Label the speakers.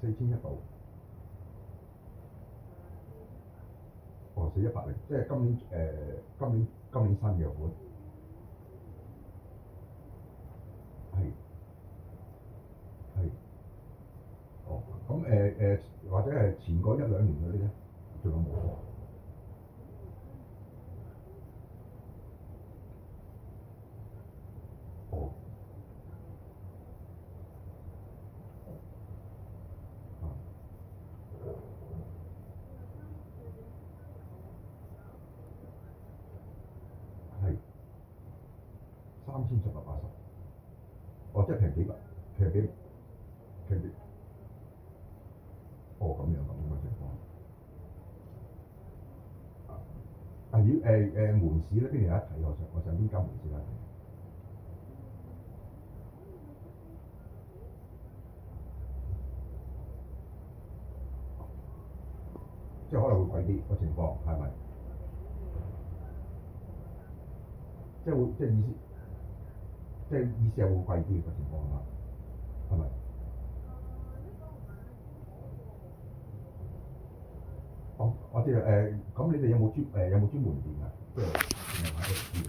Speaker 1: 4100度。哦，4180，即係今年新嘅款。係。哦，咁或者係前嗰1-2年嗰啲咧，仲有冇貨？哦。啊。係。3780。哦，即係平幾百，平幾。哦，咁樣嘅情況。門市咧邊度有得睇？我上邊間門市有得睇。即係可能會貴啲個情況係咪？即係會，即係意思係會貴啲個情況係嘛？係咪？我知啦。咁你哋有冇專門店啊？即係淨係買個店。